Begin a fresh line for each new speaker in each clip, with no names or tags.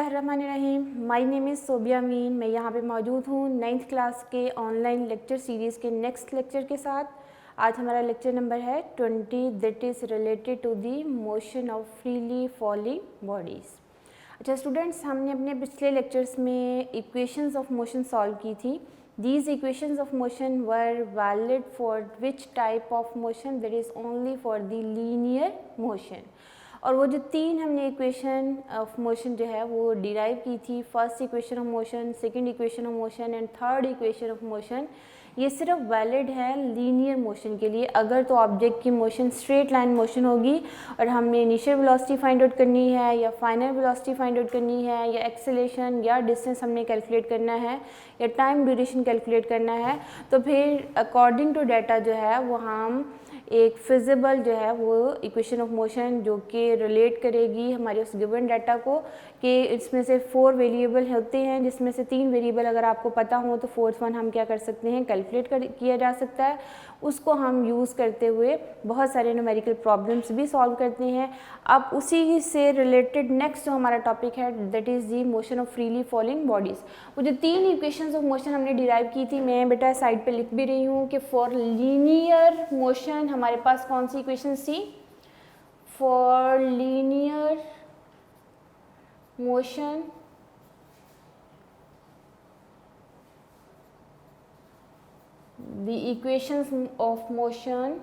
बिस्मिल्लाहिर्रहमानिर्रहीम। My name is Sobia Amin. मैं यहाँ पे मौजूद हूँ 9th क्लास के ऑनलाइन लेक्चर सीरीज़ के नेक्स्ट लेक्चर के साथ। आज हमारा लेक्चर नंबर है 20 that is related to the motion of freely falling bodies. अच्छा स्टूडेंट्स, हमने अपने पिछले लेक्चर्स में इक्वेशंस ऑफ मोशन सॉल्व की थी। These equations of motion were valid for which type of motion? That is only for the linear motion. और वो जो तीन हमने इक्वेशन ऑफ मोशन जो है वो डिराइव की थी, first equation of motion, second equation of motion and third equation of motion, ये सिर्फ वैलिड है लीनियर मोशन के लिए। अगर तो ऑब्जेक्ट की मोशन स्ट्रेट लाइन मोशन होगी और हमने इनिशियल वेलोसिटी फाइंड आउट करनी है या फाइनल वेलोसिटी फाइंड आउट करनी है या एक्सेलरेशन या डिस्टेंस हमने कैलकुलेट करना है या टाइम ड्यूरेशन कैलकुलेट करना है, तो फिर अकॉर्डिंग टू डाटा जो है वो हम एक फिजिबल जो है वो इक्वेशन ऑफ मोशन जो कि रिलेट करेगी हमारे उस गिवन डाटा को कि इसमें से 4 वेरिएबल होते हैं, जिसमें से 3 वेरिएबल अगर आपको पता हो तो फोर्थ वन हम क्या कर सकते हैं, कैलकुलेट किया जा सकता है। उसको हम यूज़ करते हुए बहुत सारे न्यूमेरिकल प्रॉब्लम्स भी सॉल्व करते हैं। अब उसी से रिलेटेड नेक्स्ट जो हमारा टॉपिक है that is the motion of freely falling bodies. वो जो 3 इक्वेशंस ऑफ मोशन हमने डिराइव की थी, मैं बेटा साइड पे लिख भी रही हूँ कि फॉर लीनियर मोशन हमारे पास कौन सी इक्वेशन थी, for linear motion the equations of motion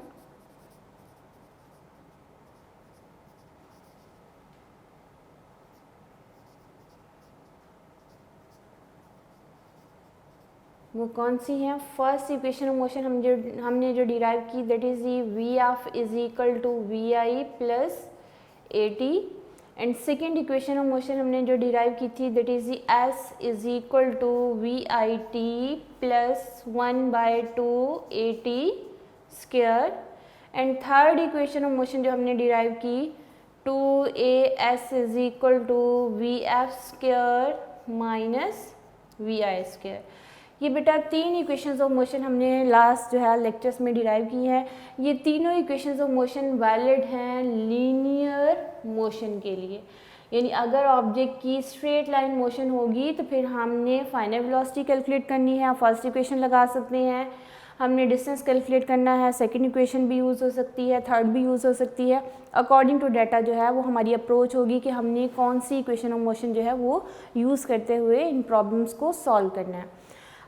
वो कौन सी है। फर्स्ट इक्वेशन ऑफ मोशन हमने जो डिराइव की that is the V of is equal to V I plus A T, and second equation of motion हमने जो derive की थी that is the S is equal to V I T plus 1/2 A T square, and third equation of motion जो हमने derive की 2as is equal to V F square minus V I square. ये बेटा 3 equations of motion हमने last जो है lectures में derive की है। ये तीनों इक्वेशंस ऑफ मोशन वैलिड हैं लीनियर मोशन के लिए, यानी अगर ऑब्जेक्ट की स्ट्रेट लाइन मोशन होगी तो फिर हमने फाइनल वेलोसिटी कैलकुलेट करनी है, फर्स्ट इक्वेशन लगा सकते हैं। हमने डिस्टेंस कैलकुलेट करना है, सेकंड इक्वेशन भी यूज़ हो सकती है, थर्ड भी यूज़ हो सकती है। अकॉर्डिंग टू डाटा जो है वो हमारी अप्रोच होगी कि हमने कौन सी इक्वेशन ऑफ मोशन जो है वो यूज़ करते हुए इन प्रॉब्लम्स को सॉल्व करना है।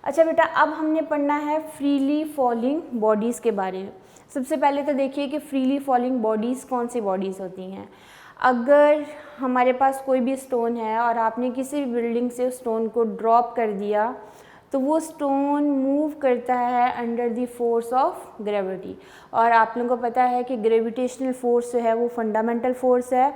अच्छा बेटा, अब हमने पढ़ना है फ्रीली फॉलिंग बॉडीज़ के बारे में। सबसे पहले तो देखिए कि फ्रीली फॉलिंग बॉडीज़ कौन सी बॉडीज़ होती हैं। अगर हमारे पास कोई भी स्टोन है और आपने किसी भी बिल्डिंग से उस स्टोन को ड्रॉप कर दिया तो वो स्टोन मूव करता है under the force of gravity, और आप लोगों को पता है कि ग्रेविटेशनल फोर्स जो है वो फंडामेंटल फोर्स है।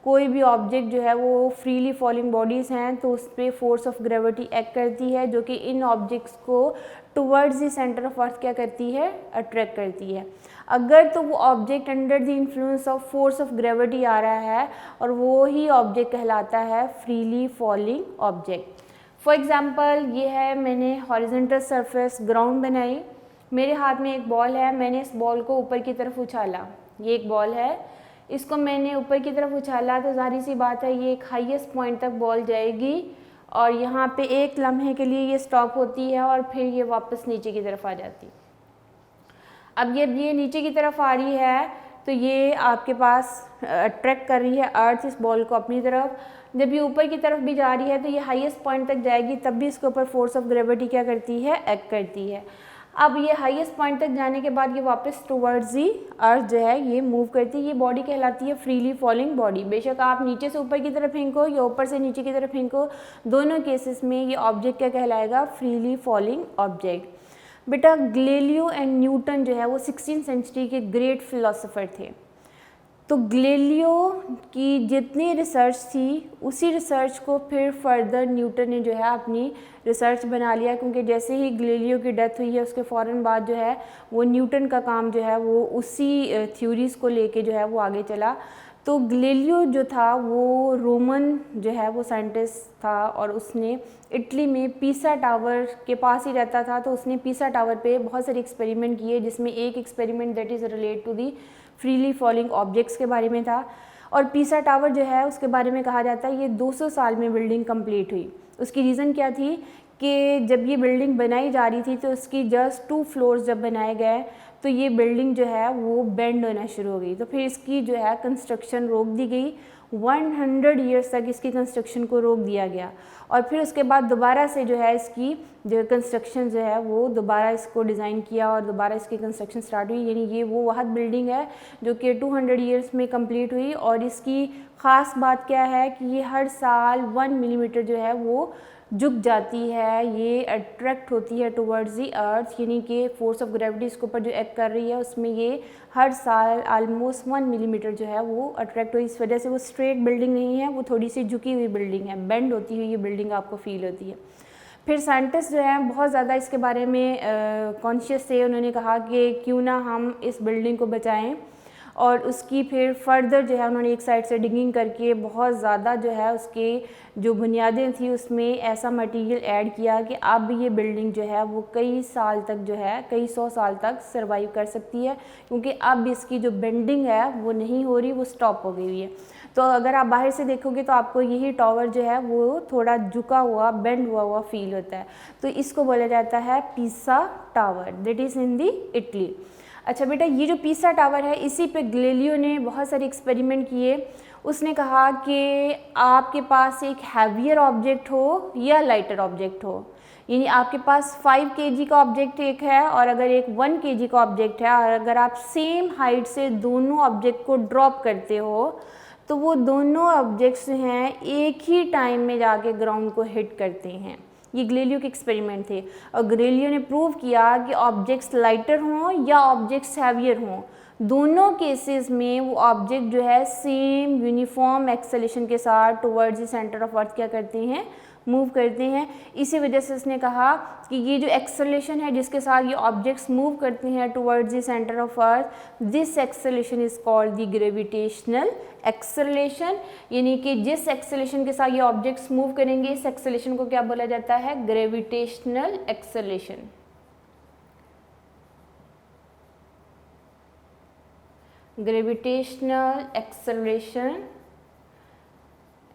कोई भी ऑब्जेक्ट जो है वो फ्रीली फॉलिंग बॉडीज़ हैं तो उस पर फोर्स ऑफ ग्रेविटी एक्ट करती है जो कि इन ऑब्जेक्ट्स को towards the centre of earth क्या करती है, अट्रैक्ट करती है। अगर तो वो object under the influence of force of gravity आ रहा है और वो ही ऑब्जेक्ट कहलाता है freely falling object. For example ये है, मैंने हॉरिजॉन्टल सरफेस ग्राउंड बनाई, मेरे हाथ में एक बॉल है, मैंने इस बॉल को ऊपर की तरफ उछाला। ये एक बॉल है, इसको मैंने ऊपर की तरफ उछाला तो जाहिर सी बात है ये एक हाईएस्ट पॉइंट तक बॉल जाएगी और यहाँ पे एक लम्हे के लिए ये स्टॉप होती है और फिर ये वापस नीचे की तरफ आ जाती। अब ये नीचे की तरफ आ रही है तो ये आपके पास अट्रैक्ट कर रही है अर्थ इस बॉल को अपनी तरफ। जब ये ऊपर की तरफ भी जा रही है तो ये हाईएस्ट पॉइंट तक जाएगी, तब भी इसके ऊपर फोर्स ऑफ ग्रेविटी क्या करती है, एक्ट करती है। अब ये हाईएस्ट पॉइंट तक जाने के बाद ये वापस टुवर्ड्स दी अर्थ जो है ये मूव करती है। ये बॉडी कहलाती है फ्रीली फॉलिंग बॉडी। बेशक आप नीचे से ऊपर की तरफ फेंको या ऊपर से नीचे की तरफ फेंको, दोनों केसेस में ये ऑब्जेक्ट क्या कहलाएगा, फ्रीली फॉलिंग ऑब्जेक्ट। बेटा गैलीलियो एंड न्यूटन जो है वो 16th सेंचुरी के ग्रेट फिलोसोफर थे। तो गैलीलियो की जितनी रिसर्च थी उसी रिसर्च को फिर फर्दर न्यूटन ने जो है अपनी रिसर्च बना लिया, क्योंकि जैसे ही गैलीलियो की डेथ हुई है उसके फ़ौरन बाद जो है वो न्यूटन का काम जो है वो उसी थ्योरीज़ को लेके जो है वो आगे चला। तो गैलीलियो जो था वो रोमन जो है वो साइंटिस्ट था और उसने इटली में पीसा टावर के पास ही रहता था। तो उसने पीसा टावर पे बहुत सारे एक्सपेरिमेंट किए, जिसमें एक experiment that is relate to the freely falling objects के बारे में था। और पीसा टावर जो है उसके बारे में कहा जाता है ये 200 साल में बिल्डिंग कंप्लीट हुई। उसकी रीज़न क्या थी कि जब ये बिल्डिंग बनाई जा रही थी तो उसकी जस्ट 2 फ्लोर्स जब बनाए गए तो ये बिल्डिंग जो है वो बेंड होना शुरू हो गई, तो फिर इसकी जो है कंस्ट्रक्शन रोक दी गई। 100 ईयर्स तक इसकी कंस्ट्रक्शन को रोक दिया गया और फिर उसके बाद दोबारा से जो है इसकी जो कंस्ट्रक्शन जो है वो दोबारा इसको डिज़ाइन किया और दोबारा इसकी कंस्ट्रक्शन स्टार्ट हुई। यानी ये वो वह बिल्डिंग है जो कि 200 ईयर्स में कंप्लीट हुई और इसकी ख़ास बात क्या है कि ये हर साल 1 मिलीमीटर जो है वो झुक जाती है, ये अट्रैक्ट होती है टुवर्ड्स दी अर्थ, यानी कि फोर्स ऑफ ग्रेविटी इसके ऊपर जो एक्ट कर रही है उसमें ये हर साल ऑलमोस्ट 1 मिलीमीटर जो है वो अट्रैक्ट हुई। इस वजह से वो स्ट्रेट बिल्डिंग नहीं है, वो थोड़ी सी झुकी हुई बिल्डिंग है, बेंड होती हुई ये बिल्डिंग आपको फील होती है। फिर साइंटिस्ट जो हैं बहुत ज़्यादा इसके बारे में कॉन्शियस थे, उन्होंने कहा कि क्यों ना हम इस बिल्डिंग को बचाएं और उसकी फिर फर्दर जो है उन्होंने एक साइड से डिगिंग करके बहुत ज़्यादा जो है उसके जो बुनियादें थी उसमें ऐसा मटेरियल ऐड किया कि अब ये बिल्डिंग जो है वो कई साल तक जो है कई 100 साल तक सरवाइव कर सकती है, क्योंकि अब इसकी जो बेंडिंग है वो नहीं हो रही, वो स्टॉप हो गई हुई है। तो अगर आप बाहर से देखोगे तो आपको यही टावर जो है वो थोड़ा झुका हुआ बेंड हुआ फील होता है, तो इसको बोला जाता है पीसा tower, that is in the Italy. अच्छा बेटा, ये जो पीसा टावर है इसी पे गैलीलियो ने बहुत सारे एक्सपेरिमेंट किए। उसने कहा कि आपके पास एक हैवियर ऑब्जेक्ट हो या लाइटर ऑब्जेक्ट हो, यानी आपके पास 5 kg का ऑब्जेक्ट एक है और अगर एक 1 kg का ऑब्जेक्ट है और अगर आप सेम हाइट से दोनों ऑब्जेक्ट को ड्रॉप करते हो तो वो दोनों ऑब्जेक्ट्स हैं एक ही टाइम में जाके ग्राउंड को हिट करते हैं। ये गैलीलियो के एक्सपेरिमेंट थे और गैलीलियो ने प्रूव किया कि ऑब्जेक्ट्स लाइटर हों या ऑब्जेक्ट्स हैवियर हों, दोनों केसेस में वो ऑब्जेक्ट जो है सेम यूनिफॉर्म एक्सेलेरेशन के साथ towards the centre of earth क्या करते हैं, मूव करते हैं। इसी वजह से उसने कहा कि ये जो एक्सेलेरेशन है जिसके साथ ये ऑब्जेक्ट्स मूव करते हैं towards the centre of earth, this acceleration is called the gravitational acceleration, यानी कि जिस एक्सेलेरेशन के साथ ये ऑब्जेक्ट्स मूव करेंगे इस एक्सेलेरेशन को क्या बोला जाता है, gravitational acceleration. Gravitational acceleration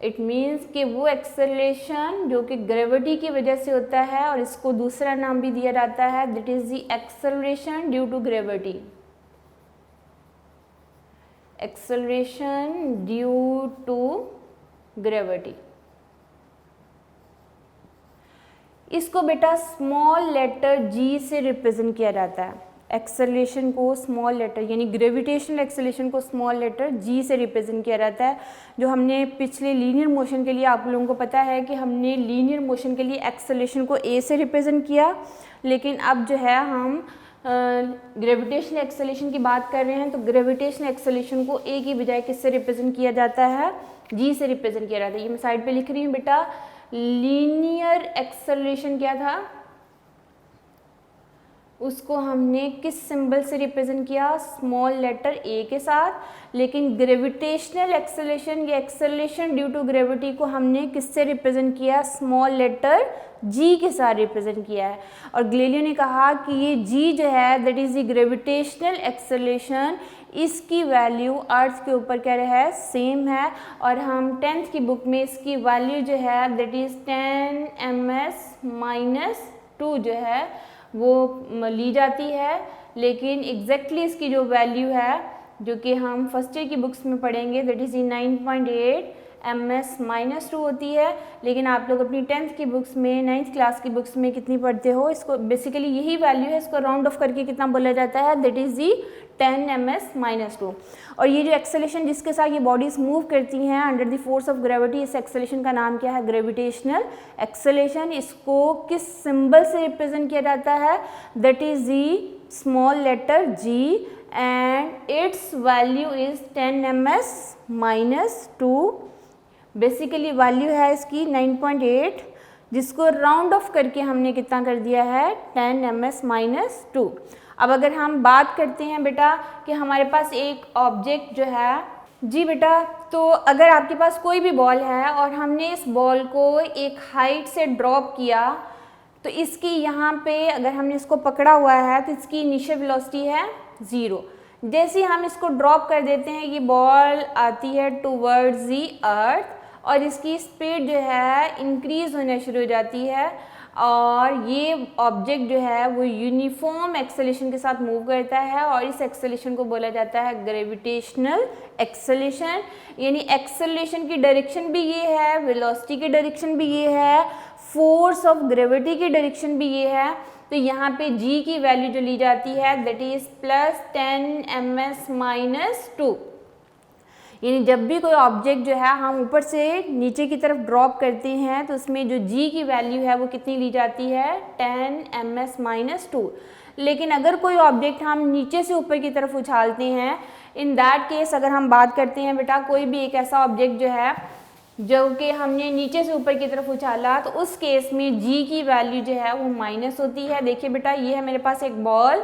it means कि वो एक्सेलरेशन जो कि ग्रेविटी की वजह से होता है और इसको दूसरा नाम भी दिया जाता है, that is the acceleration due to gravity. Acceleration due to gravity, इसको बेटा स्मॉल लेटर g से रिप्रेजेंट किया जाता है। एक्सेलरेशन को स्मॉल लेटर यानी ग्रेविटेशनल एक्सेलरेशन को स्मॉल लेटर g से रिप्रेजेंट किया जाता है। जो हमने पिछले लीनियर मोशन के लिए आप लोगों को पता है कि हमने लीनियर मोशन के लिए एक्सेलरेशन को a से रिप्रेजेंट किया, लेकिन अब जो है हम ग्रेविटेशनल एक्सेलरेशन की बात कर रहे हैं तो ग्रेविटेशनल एक्सेलरेशन को a की बजाय किससे रिप्रेजेंट किया जाता है, g से रिप्रेजेंट किया जाता है। ये मैं साइड पे लिख रही हूँ बेटा, लीनियर एक्सेलरेशन क्या था, उसको हमने किस सिंबल से रिप्रेजेंट किया, स्मॉल लेटर a के साथ, लेकिन ग्रेविटेशनल एक्सेलरेशन या एक्सेलरेशन ड्यू टू ग्रेविटी को हमने किससे रिप्रेजेंट किया, स्मॉल लेटर g के साथ रिप्रेजेंट किया है। और गैलीलियो ने कहा कि ये g जो है that is the gravitational acceleration, इसकी वैल्यू अर्थ के ऊपर क्या है, सेम है। और हम 10th की बुक में इसकी वैल्यू जो है दैट इज 10 - 2 जो है वो ली जाती है, लेकिन एग्जैक्टली इसकी जो वैल्यू है जो कि हम फर्स्ट ईयर की बुक्स में पढ़ेंगे दैट इज़ 9.8 ms-2 होती है, लेकिन आप लोग अपनी 10th की बुक्स में 9th क्लास की बुक्स में कितनी पढ़ते हो, इसको बेसिकली यही वैल्यू है, इसको राउंड ऑफ करके कितना बोला जाता है, दैट इज़ दी 10 ms-2। और ये जो एक्सेलरेशन जिसके साथ ये बॉडीज मूव करती हैं under the force of gravity, इस एक्सेलरेशन का नाम क्या है, ग्रेविटेशनल एक्सेलरेशन। इसको किस सिंबल से रिप्रेजेंट किया जाता है, that is the small letter g and its value is 10 ms-2। Basically value है इसकी 9.8, जिसको राउंड ऑफ करके हमने कितना कर दिया है, 10 ms-2। अब अगर हम बात करते हैं बेटा कि हमारे पास एक ऑब्जेक्ट जो है, जी बेटा, तो अगर आपके पास कोई भी बॉल है और हमने इस बॉल को एक हाइट से ड्रॉप किया तो इसकी यहाँ पे अगर हमने इसको पकड़ा हुआ है तो इसकी इनिशियल वेलोसिटी है 0। जैसे ही हम इसको ड्रॉप कर देते हैं ये बॉल आती है टूवर्ड्स दी अर्थ और इसकी स्पीड जो है इंक्रीज होना शुरू हो जाती है और ये ऑब्जेक्ट जो है वो यूनिफॉर्म एक्सेलेरेशन के साथ मूव करता है और इस एक्सेलेरेशन को बोला जाता है ग्रेविटेशनल एक्सेलेरेशन। यानी एक्सेलेरेशन की डायरेक्शन भी ये है, वेलोसिटी की डायरेक्शन भी ये है, फोर्स ऑफ ग्रेविटी की डायरेक्शन भी ये है। तो यहाँ पे g की वैल्यू जो ली जाती है दैट इज +10 ms - 2। यानी जब भी कोई ऑब्जेक्ट जो है हम ऊपर से नीचे की तरफ ड्रॉप करते हैं तो उसमें जो g की वैल्यू है वो कितनी ली जाती है 10 ms - 2। लेकिन अगर कोई ऑब्जेक्ट हम नीचे से ऊपर की तरफ उछालते हैं, इन दैट केस अगर हम बात करते हैं बेटा कोई भी एक ऐसा ऑब्जेक्ट जो है जो कि हमने नीचे से ऊपर की तरफ उछाला, तो उस केस में g की वैल्यू जो है वो माइनस होती है। देखिए बेटा ये है मेरे पास एक बॉल,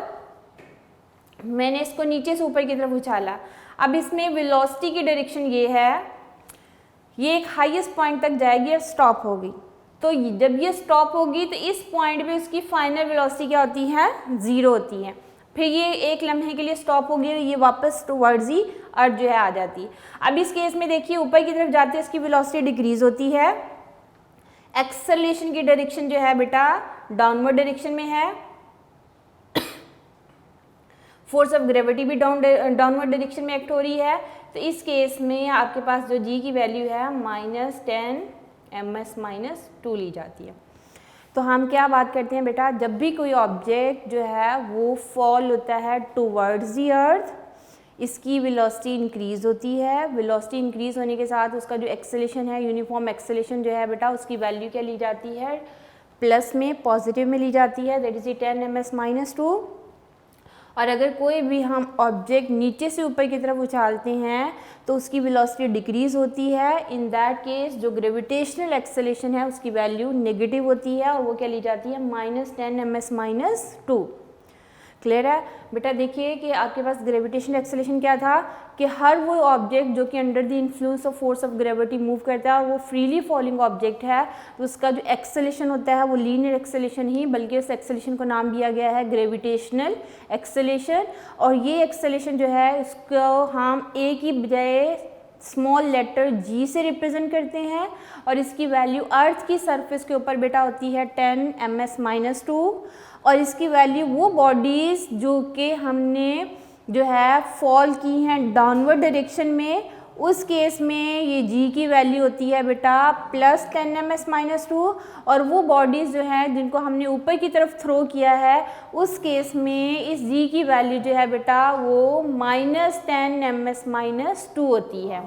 मैंने इसको नीचे से ऊपर की तरफ उछाला, अब इसमें वेलोसिटी की डायरेक्शन ये है, ये एक हाईएस्ट पॉइंट तक जाएगी और स्टॉप होगी। तो जब ये स्टॉप होगी तो इस पॉइंट पे उसकी फाइनल वेलोसिटी क्या होती है 0 होती है। फिर ये एक लम्हे के लिए स्टॉप होगी, ये वापस टुवर्ड्स दी अर्थ जो है आ जाती। अब इस केस में देखिए ऊपर की तरफ जाते इसकी वेलोसिटी डिक्रीज होती है, एक्सेलरेशन की डायरेक्शन जो है बेटा डाउनवर्ड डायरेक्शन में है, फोर्स ऑफ ग्रेविटी भी डाउनवर्ड डायरेक्शन में एक्ट हो रही है। तो इस केस में आपके पास जो g की वैल्यू है -10 ms - 2 ली जाती है। तो हम क्या बात करते हैं बेटा, जब भी कोई ऑब्जेक्ट जो है वो फॉल होता है टुवर्ड्स दी अर्थ, इसकी वेलोसिटी इंक्रीज़ होती है। वेलोसिटी इंक्रीज़ होने के साथ उसका जो एक्सेलेरेशन है, यूनिफॉर्म एक्सेलेरेशन जो है बेटा उसकी वैल्यू क्या ली जाती है प्लस में, पॉजिटिव में ली जाती है, दैट इज़ 10 ms - 2। और अगर कोई भी हम ऑब्जेक्ट नीचे से ऊपर की तरफ उछालते हैं तो उसकी वेलोसिटी डिक्रीज़ होती है। इन दैट केस जो ग्रेविटेशनल एक्सेलेरेशन है उसकी वैल्यू नेगेटिव होती है और वो क्या ली जाती है -10 ms - 2। क्लियर है बेटा। देखिए कि आपके पास ग्रेविटेशनल एक्सेलेरेशन क्या था कि हर वो ऑब्जेक्ट जो कि under the influence of force of gravity move करता है और वो फ्रीली फॉलिंग ऑब्जेक्ट है, तो उसका जो एक्सेलेरेशन होता है वो लीनियर एक्सेलेरेशन ही, बल्कि उस एक्सेलेरेशन को नाम दिया गया है ग्रेविटेशनल एक्सेलेरेशन। और ये एक्सेलेरेशन जो है इसको हम ए की बजाय स्मॉल लेटर g से रिप्रेजेंट करते हैं और इसकी वैल्यू अर्थ की सरफेस के ऊपर बेटा होती है 10 ms - 2। और इसकी वैल्यू वो बॉडीज़ जो कि हमने जो है फॉल की हैं डाउनवर्ड डायरेक्शन में, उस केस में ये g की वैल्यू होती है बेटा +10 ms - 2। और वो बॉडीज़ जो हैं जिनको हमने ऊपर की तरफ थ्रो किया है, उस केस में इस g की वैल्यू जो है बेटा वो -10 ms - 2 होती है।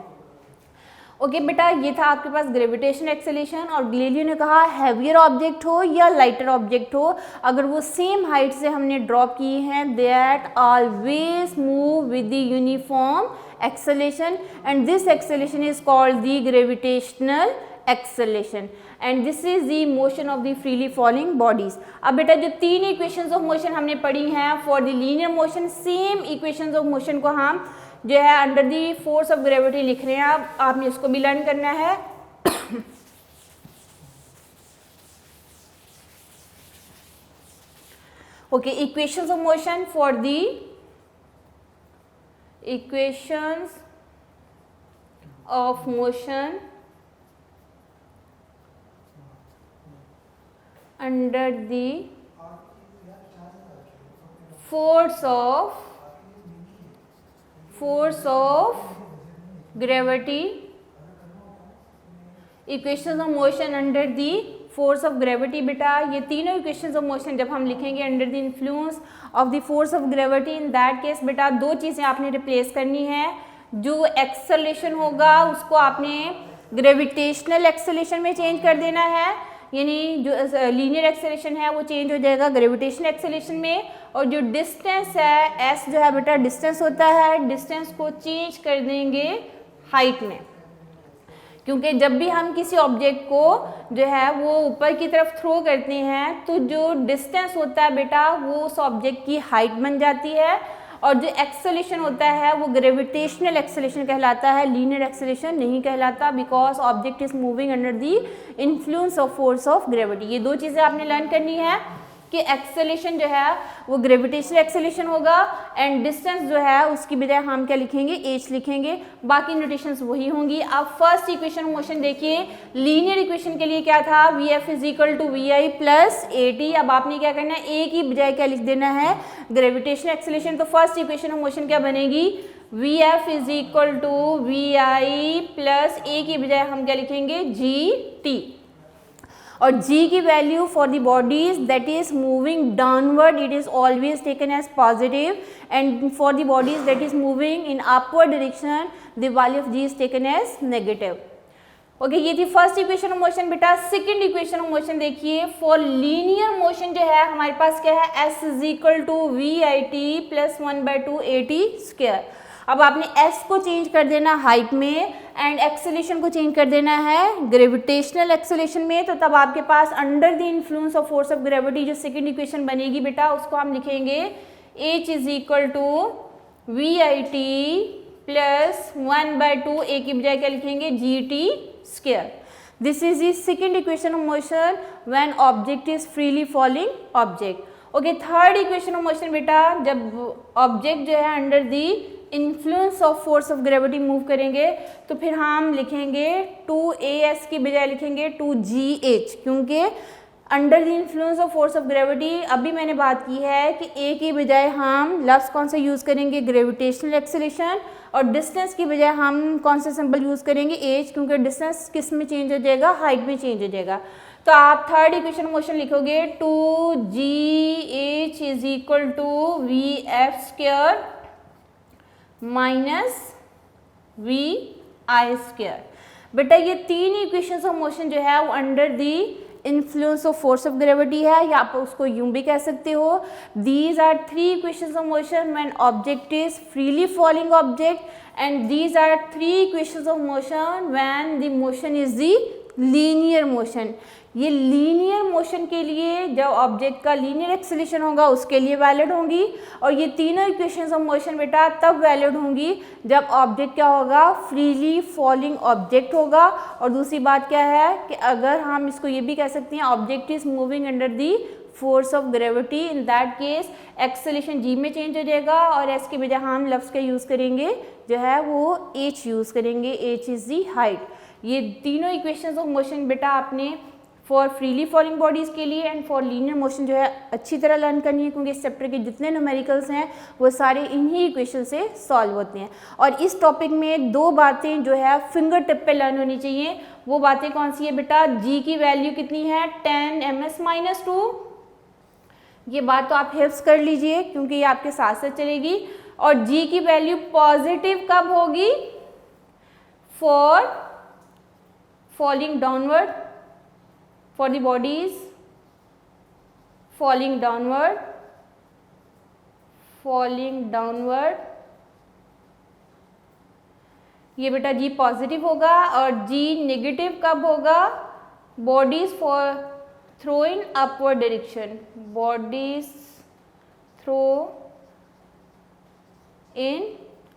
ओके बेटा, ये था आपके पास ग्रेविटेशन एक्सेलेरेशन। और गैलीलियो ने कहा हैवियर ऑब्जेक्ट हो या लाइटर ऑब्जेक्ट हो, अगर वो सेम हाइट से हमने ड्रॉप किए हैं, that always move with the uniform acceleration and this acceleration is called the gravitational acceleration and this is the motion of the freely falling bodies. अब बेटा जो तीन इक्वेशंस ऑफ मोशन हमने पढ़ी हैं for the linear motion, same equations of motion को हम जो है under the force of gravity लिख रहे हैं। अब आपने इसको भी लर्न करना है। Okay, equations of motion for the equations of motion under the force of gravity, equations of motion under the force of gravity. बेटा ये तीनों इक्वेशंस ऑफ मोशन जब हम लिखेंगे under the influence of the force of gravity, in that case बेटा दो चीज़ें आपने रिप्लेस करनी है। जो एक्सेलेरेशन होगा उसको आपने ग्रेविटेशनल एक्सेलेरेशन में चेंज कर देना है, यानी जो लीनियर एक्सेलेरेशन है वो चेंज हो जाएगा ग्रेविटेशनल एक्सेलेरेशन में। और जो डिस्टेंस है s जो है बेटा डिस्टेंस होता है, डिस्टेंस को चेंज कर देंगे हाइट में, क्योंकि जब भी हम किसी ऑब्जेक्ट को जो है वो ऊपर की तरफ थ्रो करते हैं तो जो डिस्टेंस होता है बेटा वो उस ऑब्जेक्ट की हाइट बन जाती है। और जो एक्सेलेरेशन होता है वो ग्रेविटेशनल एक्सेलेरेशन कहलाता है, लीनियर एक्सेलेरेशन नहीं कहलाता, because object is moving under the influence of force of gravity. ये दो चीज़ें आपने लर्न करनी है कि एक्सेलेरेशन जो है वो ग्रेविटेशनल एक्सेलेरेशन होगा एंड डिस्टेंस जो है उसकी बजाय हम क्या लिखेंगे, h लिखेंगे, बाकी नोटेशंस वही होंगी। अब फर्स्ट इक्वेशन मोशन देखिए, लीनियर इक्वेशन के लिए क्या था, Vf is equal to Vi plus AT। अब आपने क्या करना है, a की बजाय क्या लिख देना है, ग्रेविटेशनल एक्सेलेरेशन। तो फर्स्ट इक्वेशन ऑफ मोशन क्या बनेगी, Vf is equal to Vi plus a की बजाय हम क्या लिखेंगे, Gt। और g की value for the bodies that is moving downward it is always taken as positive and for the bodies that is moving in upward direction the value of g is taken as negative. Okay, ये थी first equation of motion बेटा। Second equation of motion देखिए, for linear motion जो है हमारे पास क्या है, s is equal to VIT plus 1/2 AT square. अब आपने s को चेंज कर देना हाइट में एंड एक्सेलेरेशन को चेंज कर देना है ग्रेविटेशनल एक्सेलेरेशन में। तो तब आपके पास under the influence of force of gravity जो सेकंड इक्वेशन बनेगी बेटा, उसको हम लिखेंगे h is equal to VIT plus 1/2 a की बजाय क्या लिखेंगे, GT square. This is the second equation of motion when object is freely falling object. Okay, third equation of motion बेटा, जब ऑब्जेक्ट जो है under the influence of force of gravity move करेंगे तो फिर हम लिखेंगे 2as की बजाय लिखेंगे 2gh, क्योंकि under the influence of force of gravity अभी मैंने बात की है कि a की बजाय हम लफ्ज़ कौन सा यूज़ करेंगे, ग्रेविटेशनल एक्सेलेरेशन, और डिस्टेंस की बजाय हम कौन सा सिंबल यूज़ करेंगे, h, क्योंकि डिस्टेंस किस में चेंज हो जाएगा, हाइट में चेंज हो जाएगा। तो आप थर्ड इक्वेशन मोशन लिखोगे 2gh is equal to Vf square minus VI square. बेटा ये तीन इक्वेशंस ऑफ मोशन जो है वो under the influence of force of gravity है, या आप उसको यूं भी कह सकते हो, these are three equations of motion when object is freely falling object and these are three equations of motion when the motion is the linear motion. ये लीनियर मोशन के लिए जब ऑब्जेक्ट का लीनियर एक्सेलेरेशन होगा उसके लिए valid होंगी, और ये तीनों इक्वेशंस ऑफ मोशन बेटा तब वैलिड होंगी जब ऑब्जेक्ट क्या होगा, फ्रीली फॉलिंग ऑब्जेक्ट होगा। और दूसरी बात क्या है कि अगर हम इसको ये भी कह सकते हैं object is moving under the force of gravity, in that case acceleration g में चेंज हो जाएगा और s की बजाय हम लफ्ज़ का यूज़ करेंगे जो है वो h यूज़ करेंगे, h इज़ दी हाइट। ये तीनों इक्वेशंस ऑफ मोशन बेटा आपने फॉर फ्रीली फॉलिंग बॉडीज़ के लिए एंड फॉर लीनियर मोशन जो है अच्छी तरह लर्न करनी है, क्योंकि इस चैप्टर के जितने न्यूमेरिकल्स हैं वो सारे इन्हीं इक्वेशन से सॉल्व होते हैं। और इस टॉपिक में दो बातें जो है फिंगर टिप पे लर्न होनी चाहिए। वो बातें कौन सी है बेटा, g की वैल्यू कितनी है, 10ms-2। ये बात तो आप हिफ्स कर लीजिए क्योंकि ये आपके साथ साथ चलेगी। और g की वैल्यू पॉजिटिव कब होगी, for falling downward, for the bodies falling downward, ये बेटा g पॉजिटिव होगा। और g नेगेटिव कब होगा, bodies for throw in upward direction, bodies throw in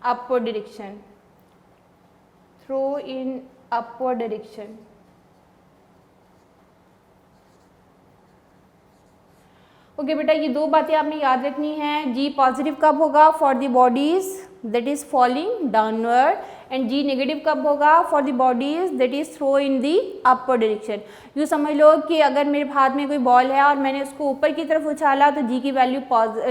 upward direction, throw in upward direction. Okay बेटा, ये दो बातें आपने याद रखनी है। g पॉजिटिव कब होगा, for the bodies that is falling downward, and g negative कब होगा, for the bodies that is throw in the upward direction. यूँ समझ लो कि अगर मेरे हाथ में कोई बॉल है और मैंने उसको ऊपर की तरफ उछाला तो g की वैल्यू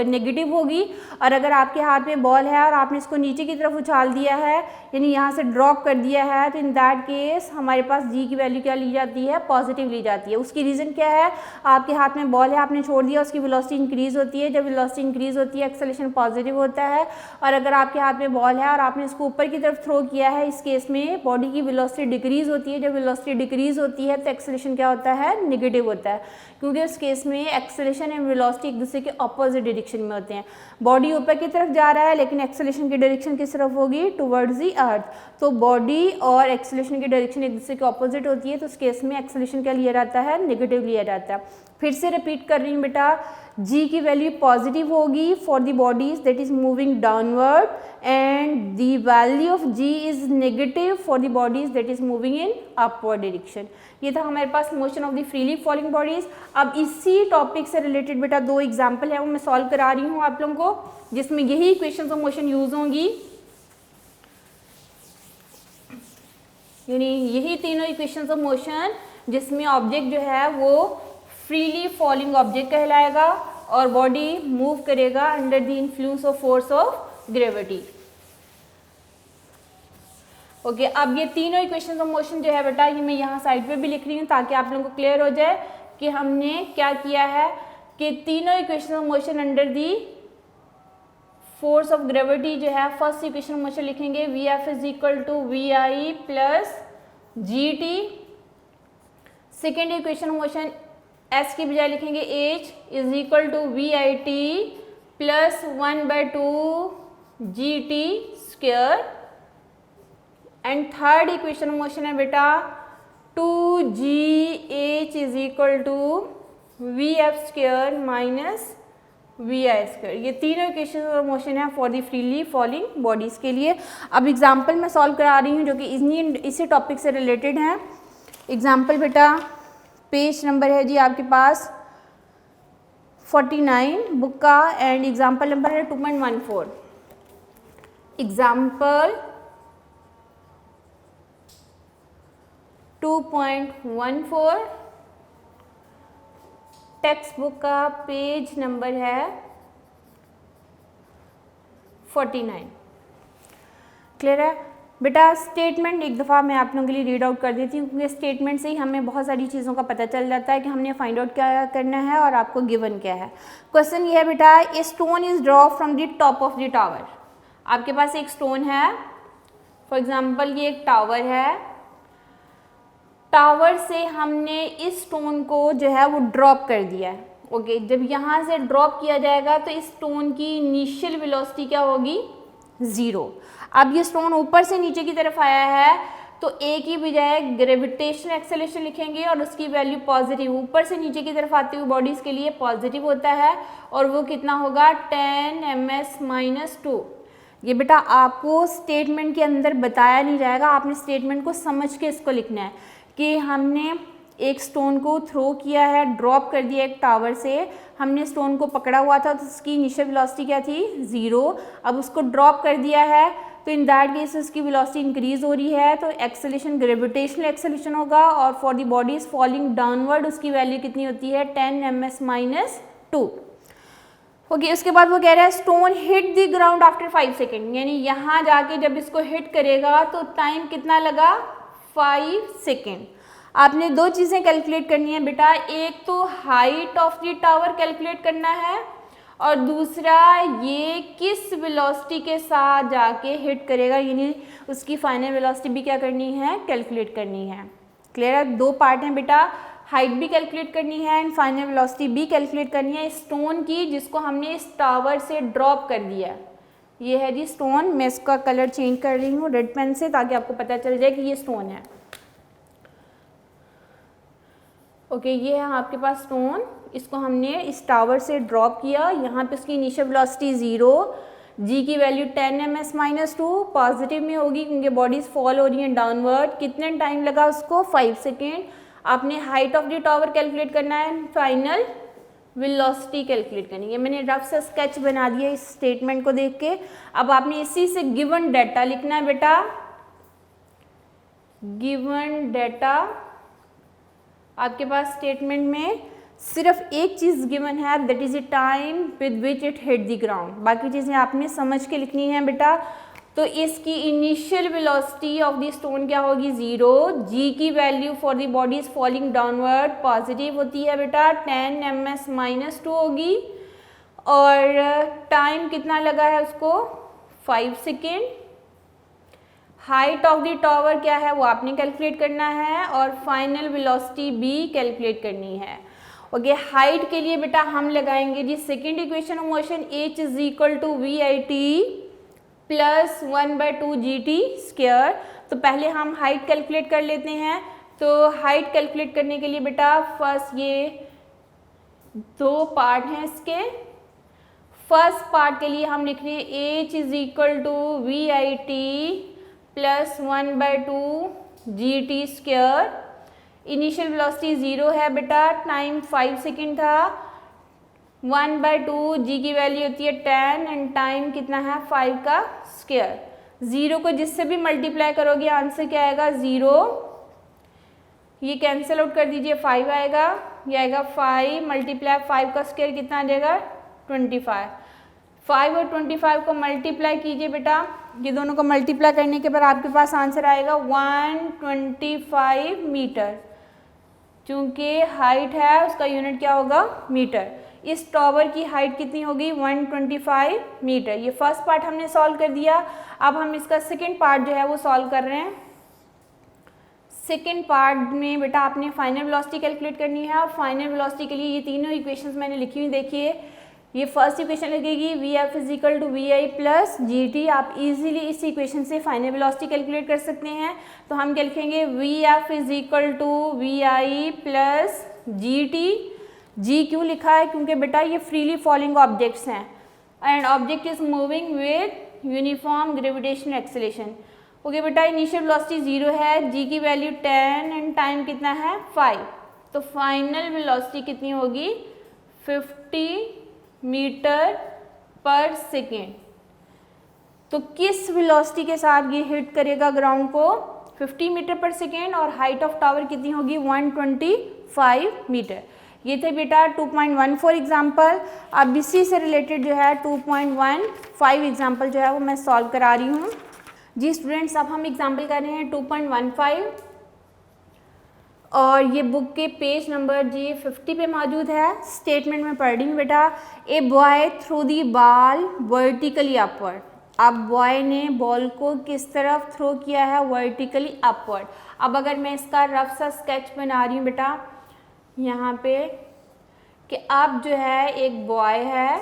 नेगेटिव होगी, और अगर आपके हाथ में बॉल है और आपने इसको नीचे की तरफ उछाल दिया है, यानी यहाँ से ड्रॉप कर दिया है, तो इन दैट केस हमारे पास g की वैल्यू क्या ली जाती है, पॉजिटिव ली जाती है। उसकी रीज़न क्या है, आपके हाथ में बॉल है, आपने छोड़ दिया, उसकी वेलोसिटी इंक्रीज़ होती है। जब वेलोसिटी इंक्रीज़ होती है एक्सेलेरेशन पॉजिटिव होता है। और अगर आपके हाथ में बॉल है और आपने इसको ऊपर की तरफ थ्रो किया है, इस केस में बॉडी की वेलोसिटी डिक्रीज़ होती है। जब वेलोसिटी डिक्रीज़ होती है तो एक्सेलेरेशन क्या होता है, नेगेटिव होता है, क्योंकि उस केस में एक्सेलेरेशन एंड वेलोसिटी एक दूसरे के अपोजिट डायरेक्शन में होते हैं। बॉडी ऊपर की तरफ जा रहा है लेकिन एक्सेलेरेशन की डायरेक्शन किस तरफ होगी, टुवर्ड्स दी अर्थ। तो बॉडी और एक्सेलेरेशन की डायरेक्शन एक दूसरे के अपोजिट होती है, तो उस केस में एक्सेलेरेशन क्या लिया जाता है, नेगेटिव लिया जाता है। फिर से रिपीट कर रही हूँ बेटा, g की वैल्यू पॉजिटिव होगी for the bodies that is moving downward and the value of g is negative for the bodies that is moving in upward direction. ये था हमारे पास motion of the freely falling bodies. अब इसी topic से related बेटा दो example है वो मैं सॉल्व करा रही हूँ आप लोगों को, जिसमें यही इक्वेशंस ऑफ मोशन यूज होंगी, यानी यही तीनों इक्वेशंस ऑफ मोशन जिसमें ऑब्जेक्ट जो है वो फ्रीली फॉलिंग ऑब्जेक्ट कहलाएगा और बॉडी मूव करेगा under the influence of force of gravity. Okay, अब ये तीनों इक्वेशंस ऑफ मोशन जो है बेटा ये मैं यहाँ साइड पे भी लिख रही हूँ ताकि आप लोगों को क्लियर हो जाए कि हमने क्या किया है कि तीनों equations of motion under the force of gravity जो है फर्स्ट इक्वेशन ऑफ मोशन लिखेंगे V F is equal to V I plus G T. Second equation of motion S की बजाय लिखेंगे H is equal to V I T plus 1/2 G T square. And third equation of motion है बेटा 2gh is equal to V F square minus V I square. ये तीनों equation of motion है for the freely falling bodies के लिए। अब example मैं solve करा रही हूँ जो कि इसी टॉपिक से रिलेटेड है। एग्जाम्पल बेटा पेज नंबर है जी आपके पास 49 बुक का एंड एग्जाम्पल नंबर है 2.14। एग्जाम्पल 2.14 टेक्स्ट बुक का पेज नंबर है 49। क्लियर है बेटा? स्टेटमेंट एक दफ़ा मैं आप लोगों के लिए रीड आउट कर देती हूँ क्योंकि स्टेटमेंट से ही हमें बहुत सारी चीज़ों का पता चल जाता है कि हमने फाइंड आउट क्या करना है और आपको गिवन क्या है। क्वेश्चन ये है बेटा, a stone is drop from the top of the tower. आपके पास एक स्टोन है, फॉर एग्जाम्पल ये एक टावर है, टावर से हमने इस स्टोन को जो है वो ड्रॉप कर दिया है। ओके, जब यहाँ से ड्रॉप किया जाएगा तो इस स्टोन की इनिशियल वेलोसिटी क्या होगी? 0। अब ये स्टोन ऊपर से नीचे की तरफ आया है तो ए की बजाय ग्रेविटेशनल एक्सेलरेशन लिखेंगे और उसकी वैल्यू पॉजिटिव, ऊपर से नीचे की तरफ आते हुए बॉडीज के लिए पॉजिटिव होता है और वो कितना होगा 10ms-2। ये बेटा आपको स्टेटमेंट के अंदर बताया नहीं जाएगा, आपने स्टेटमेंट को समझ के इसको लिखना है कि हमने एक स्टोन को थ्रो किया है, ड्रॉप कर दिया एक टावर से, हमने स्टोन को पकड़ा हुआ था तो उसकी इनिशियल वेलोसिटी क्या थी? 0। अब उसको ड्रॉप कर दिया है तो इन दैट केस उसकी वेलोसिटी इंक्रीज हो रही है तो एक्सेलरेशन ग्रेविटेशनल एक्सेलरेशन होगा और for the bodies falling downward उसकी वैल्यू कितनी होती है? 10ms-2। ओके, उसके बाद वो कह रहा है stone hit the ground after 5 second, यानी यहाँ जाके जब इसको हिट करेगा तो टाइम कितना लगा? 5 सेकेंड। आपने दो चीज़ें कैलकुलेट करनी है बेटा, एक तो height of the tower calculate करना है और दूसरा ये किस वेलोसिटी के साथ जाके हिट करेगा, यानी उसकी फाइनल वेलोसिटी भी क्या करनी है? कैलकुलेट करनी है। क्लियर है? दो पार्ट हैं बेटा, हाइट भी कैलकुलेट करनी है एंड फाइनल वेलोसिटी भी कैलकुलेट करनी है स्टोन की जिसको हमने इस टावर से ड्रॉप कर दिया। ये है जी स्टोन, मैं इसका कलर चेंज कर रही हूँ रेड पेन से ताकि आपको पता चल जाए कि ये स्टोन है। ओके, ये है आपके पास स्टोन, इसको हमने इस टावर से ड्रॉप किया, यहाँ पे उसकी इनिशियल वेलोसिटी 0, जी की वैल्यू 10ms-2 पॉजिटिव में होगी क्योंकि बॉडीज फॉल हो रही हैं डाउनवर्ड। कितने टाइम लगा उसको? 5 सेकेंड। आपने height of the tower calculate करना है, फाइनल वेलोसिटी कैलकुलेट करनी है। मैंने रफ से स्केच बना दिया इस स्टेटमेंट को देख के। अब आपने इसी से गिवन डाटा लिखना है बेटा, गिवन डाटा। आपके पास स्टेटमेंट में सिर्फ एक चीज़ गिवन है, that is the time with which it hit the ground. बाकी चीज़ें आपने समझ के लिखनी है बेटा। तो इसकी initial velocity of the stone क्या होगी? 0। जी की value for the body is falling downward positive होती है बेटा, 10ms-2 होगी और टाइम कितना लगा है उसको? 5 second. Height of the tower क्या है वो आपने कैलकुलेट करना है और फाइनल वेलोसिटी भी कैलकुलेट करनी है। ओके, हाइट के लिए बेटा हम लगाएंगे जी second equation of motion h is equal to V I T plus 1/2 G T square. तो पहले हम हाइट कैलकुलेट कर लेते हैं। तो हाइट कैलकुलेट करने के लिए बेटा फर्स्ट ये दो पार्ट हैं इसके। फर्स्ट पार्ट के लिए हम लिख रहे हैं h is equal to V I T plus 1/2 G T square. Initial velocity 0 है बेटा, टाइम 5 सेकेंड था, 1/2 जी की वैल्यू होती है 10 एंड टाइम कितना है 5 का स्क्वायर। 0 को जिससे भी मल्टीप्लाई करोगे आंसर क्या आएगा 0, ये कैंसिल आउट कर दीजिए 5 आएगा, ये आएगा 5 मल्टीप्लाई 5 का स्क्वायर कितना आ जाएगा 25। 5 और 25 को मल्टीप्लाई कीजिए बेटा, ये दोनों को मल्टीप्लाई करने के बाद आपके पास आंसर आएगा 125 मीटर। चूँकि हाइट है उसका यूनिट क्या होगा मीटर। इस टॉवर की हाइट कितनी होगी 125 मीटर। ये फर्स्ट पार्ट हमने सॉल्व कर दिया। अब हम इसका सेकेंड पार्ट जो है वो सॉल्व कर रहे हैं। सेकेंड पार्ट में बेटा आपने फाइनल वेलोसिटी कैलकुलेट करनी है और फाइनल वेलोसिटी के लिए ये तीनों इक्वेशंस मैंने लिखी हुई देखिए। ये फर्स्ट इक्वेशन लगेगी V F is equal to V I plus G T. आप इजीली इस इक्वेशन से फाइनल वेलोसिटी कैलकुलेट कर सकते हैं। तो हम क्या लिखेंगे V F is equal to V I plus G T. G क्यों लिखा है, क्योंकि बेटा ये फ्रीली फॉलिंग ऑब्जेक्ट्स हैं and object is moving with uniform gravitational acceleration. Okay बेटा, इनिशियल वेलोसिटी 0 है, जी की वैल्यू 10 एंड टाइम कितना है 5। तो फाइनल वेलोसिटी कितनी होगी 50 मीटर पर सेकेंड। तो किस वेलोसिटी के साथ ये हिट करेगा ग्राउंड को 50 मीटर पर सेकेंड और हाइट ऑफ टावर कितनी होगी 125 मीटर। ये थे बेटा 2.14 एग्जाम्पल। अब इसी से रिलेटेड जो है 2.15 एग्जाम्पल जो है वो मैं सॉल्व करा रही हूँ। जी स्टूडेंट्स, अब हम एग्जाम्पल कर रहे हैं 2.15 और ये बुक के पेज नंबर जी 50 पे मौजूद है। स्टेटमेंट में पढ़ रही हूँ बेटा। A boy through the ball vertically upward. अब बॉय ने बॉल को किस तरफ थ्रो किया है वर्टिकली अपवर्ड। अब अगर मैं इसका रफ सा स्केच बना रही हूँ बेटा यहाँ पे कि अब जो है एक बॉय है,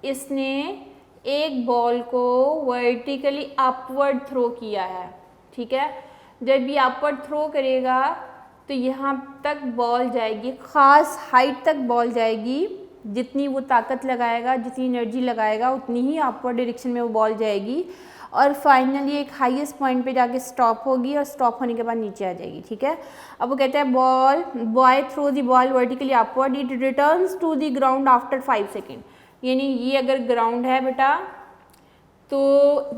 इसने एक बॉल को वर्टिकली अपवर्ड थ्रो किया है। ठीक है, जब ये अपवर्ड थ्रो करेगा तो यहाँ तक बॉल जाएगी, ख़ास हाइट तक बॉल जाएगी। जितनी वो ताकत लगाएगा, जितनी एनर्जी लगाएगा उतनी ही अपवर्ड डायरेक्शन में वो बॉल जाएगी और फाइनली एक हाईएस्ट पॉइंट पे जाके स्टॉप होगी और स्टॉप होने के बाद नीचे आ जाएगी। ठीक है, अब वो कहता है boy throw the ball vertically upward, it returns to the ground after 5 second. यानी ये अगर ग्राउंड है बेटा तो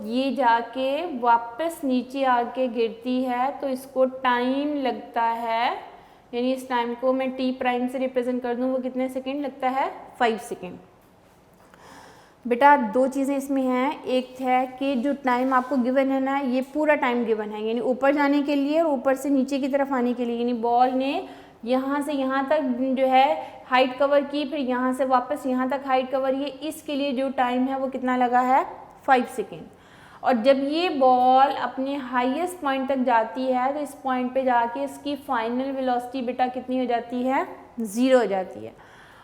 ये जाके वापस नीचे आके गिरती है तो इसको टाइम लगता है, यानी इस टाइम को मैं टी प्राइम से रिप्रेजेंट कर दूँ वो कितने सेकेंड लगता है 5 सेकेंड। बेटा दो चीज़ें इसमें हैं, एक है कि जो टाइम आपको गिवन है ना ये पूरा टाइम गिवन है, यानी ऊपर जाने के लिए और ऊपर से नीचे की तरफ आने के लिए, यानी बॉल ने यहाँ से यहाँ तक जो है हाइट कवर की, फिर यहाँ से वापस यहाँ तक हाइट कवर, ये इसके लिए जो टाइम है वो कितना लगा है 5 सेकेंड। और जब ये बॉल अपने हाईएस्ट पॉइंट तक जाती है तो इस पॉइंट पे जाके इसकी फाइनल वेलोसिटी बेटा कितनी हो जाती है 0 हो जाती है।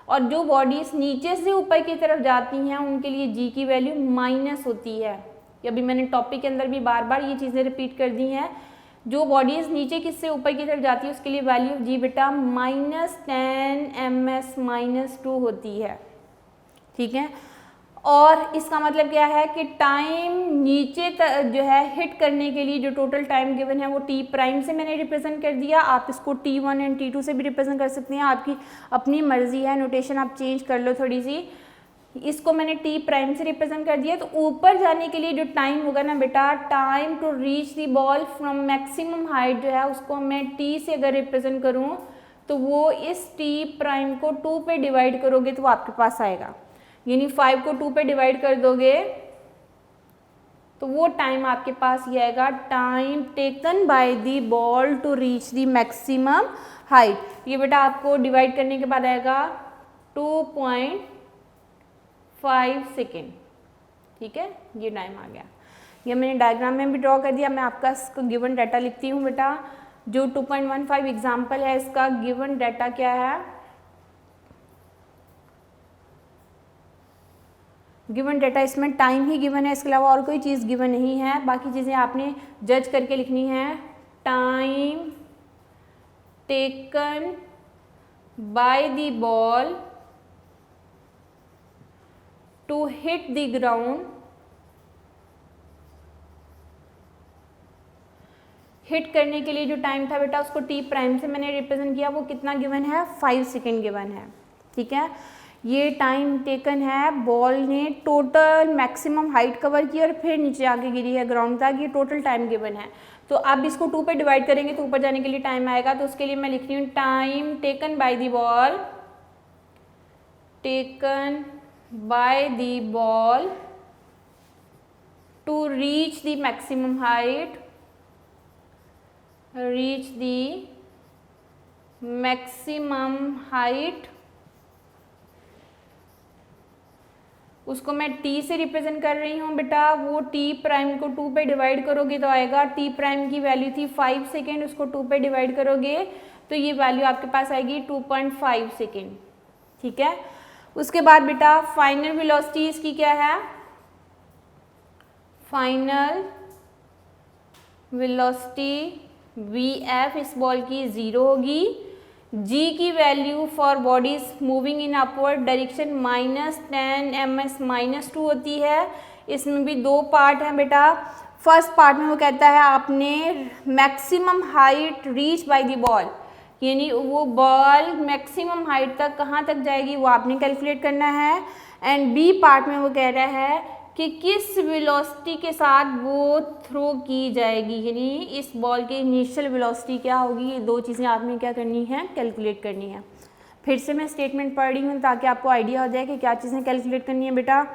और जो बॉडीज नीचे से ऊपर की तरफ जाती हैं उनके लिए जी की वैल्यू माइनस होती है। अभी मैंने टॉपिक के अंदर भी बार बार ये चीज़ें रिपीट कर दी हैं। जो बॉडीज नीचे किससे ऊपर की तरफ जाती है उसके लिए वैल्यू ऑफ जी बेटा -10 ms -2 होती है। ठीक है, और इसका मतलब क्या है कि टाइम नीचे जो है हिट करने के लिए जो टोटल टाइम गिवन है वो टी प्राइम से मैंने रिप्रेजेंट कर दिया। आप इसको T1 एंड T2 से भी रिप्रेजेंट कर सकते हैं, आपकी अपनी मर्जी है, नोटेशन आप चेंज कर लो थोड़ी सी। इसको मैंने टी प्राइम से रिप्रेजेंट कर दिया। तो ऊपर जाने के लिए जो टाइम होगा ना बेटा, time to reach the ball from maximum height जो है उसको मैं टी से अगर रिप्रेजेंट करूँ तो वो इस टी प्राइम को 2 पे डिवाइड करोगे तो आपके पास आएगा, यानी 5 को 2 पे डिवाइड कर दोगे तो वो टाइम आपके पास ये आएगा, time taken by the ball to reach the maximum height. ये बेटा आपको डिवाइड करने के बाद आएगा 2.5 सेकेंड। ठीक है, ये टाइम आ गया। ये मैंने डायग्राम में भी ड्रॉ कर दिया। मैं आपका गिवन डाटा लिखती हूँ बेटा। जो 2.15 एग्जाम्पल है इसका गिवन डाटा क्या है, गिवन डाटा इसमें टाइम ही गिवन है, इसके अलावा और कोई चीज़ गिवन नहीं है। बाकी चीज़ें आपने जज करके लिखनी है। Time taken by the ball to hit the ground, hit करने के लिए जो टाइम था बेटा उसको टी प्राइम से मैंने रिप्रेजेंट किया, वो कितना गिवन है, 5 सेकेंड गिवन है। ठीक है, ये टाइम टेकन है, बॉल ने टोटल मैक्सिमम हाइट कवर की और फिर नीचे आके गिरी है ग्राउंड तक, ये टोटल टाइम गिवन है। तो अब इसको 2 पे डिवाइड करेंगे तो ऊपर जाने के लिए टाइम आएगा, तो उसके लिए मैं लिख रही हूँ time taken by the ball, taken by the ball to reach the maximum height, reach the maximum height, उसको मैं t से रिप्रेजेंट कर रही हूँ बेटा। वो t प्राइम को 2 पे डिवाइड करोगे तो आएगा, t प्राइम की वैल्यू थी 5 सेकेंड, उसको 2 पे डिवाइड करोगे तो ये वैल्यू आपके पास आएगी 2.5 सेकेंड। ठीक है, उसके बाद बेटा फाइनल वेलोसिटी इसकी क्या है, फाइनल वेलोसिटी Vf इस बॉल की 0 होगी। G की value for bodies moving in upward direction -10 ms -2 होती है। इसमें भी 2 पार्ट हैं बेटा। फर्स्ट पार्ट में वो कहता है आपने maximum height reach by the ball, यानी वो बॉल मैक्सिमम हाइट तक कहाँ तक जाएगी वो आपने कैलकुलेट करना है। एंड बी पार्ट में वो कह रहा है कि किस वेलोसिटी के साथ वो थ्रो की जाएगी, यानी इस बॉल की इनिशियल वेलोसिटी क्या होगी। ये 2 चीज़ें आपने क्या करनी है, कैलकुलेट करनी है। फिर से मैं स्टेटमेंट पढ़ रही हूँ ताकि आपको आइडिया हो जाए कि क्या चीज़ें कैलकुलेट करनी है बेटा।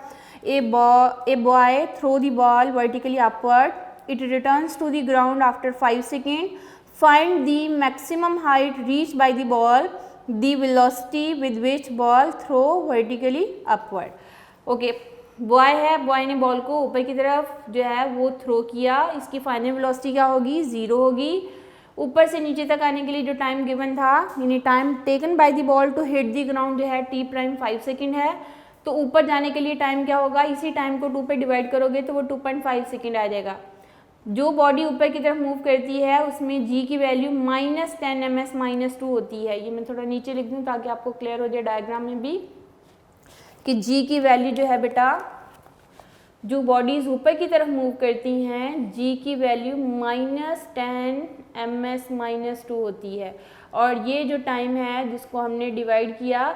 A boy throw the ball vertically upward, it returns to the ground after 5 second, find the maximum height reach by the ball, the velocity with which ball throw vertically upward. Okay, boy है, boy ने ball को ऊपर की तरफ जो है वो throw किया, इसकी फाइनल वेलोसिटी क्या होगी, 0 होगी। ऊपर से नीचे तक आने के लिए जो टाइम गिवन था, यानी time taken by the ball to hit the ground जो है t प्राइम 5 सेकेंड है। तो ऊपर जाने के लिए टाइम क्या होगा, इसी टाइम को 2 पे डिवाइड करोगे तो वो 2.5 सेकेंड आ जाएगा। जो बॉडी ऊपर की तरफ मूव करती है उसमें g की वैल्यू -10 ms -2 होती है। ये मैं थोड़ा नीचे लिख दूँ ताकि आपको क्लियर हो जाए डायग्राम में भी कि g की वैल्यू जो है बेटा, जो बॉडीज ऊपर की तरफ मूव करती हैं g की वैल्यू -10 ms -2 होती है। और ये जो टाइम है जिसको हमने डिवाइड किया,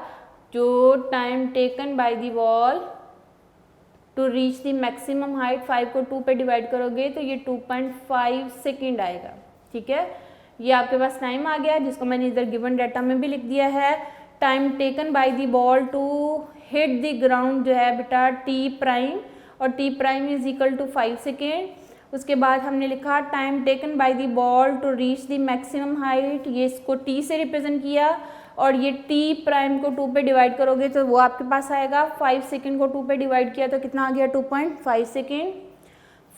जो time taken by the ball to reach the maximum height, 5 को 2 पे डिवाइड करोगे तो ये 2.5 सेकेंड आएगा। ठीक है, ये आपके पास टाइम आ गया जिसको मैंने इधर गिवन डाटा में भी लिख दिया है। Time taken by the ball to hit the ground जो है बेटा t प्राइम, और t prime is equal to 5 second. उसके बाद हमने लिखा time taken by the ball to reach the maximum height, ये इसको t से रिप्रेजेंट किया, और ये t प्राइम को 2 पे डिवाइड करोगे तो वो आपके पास आएगा। 5 सेकेंड को 2 पे डिवाइड किया तो कितना आ गया, 2.5 सेकेंड।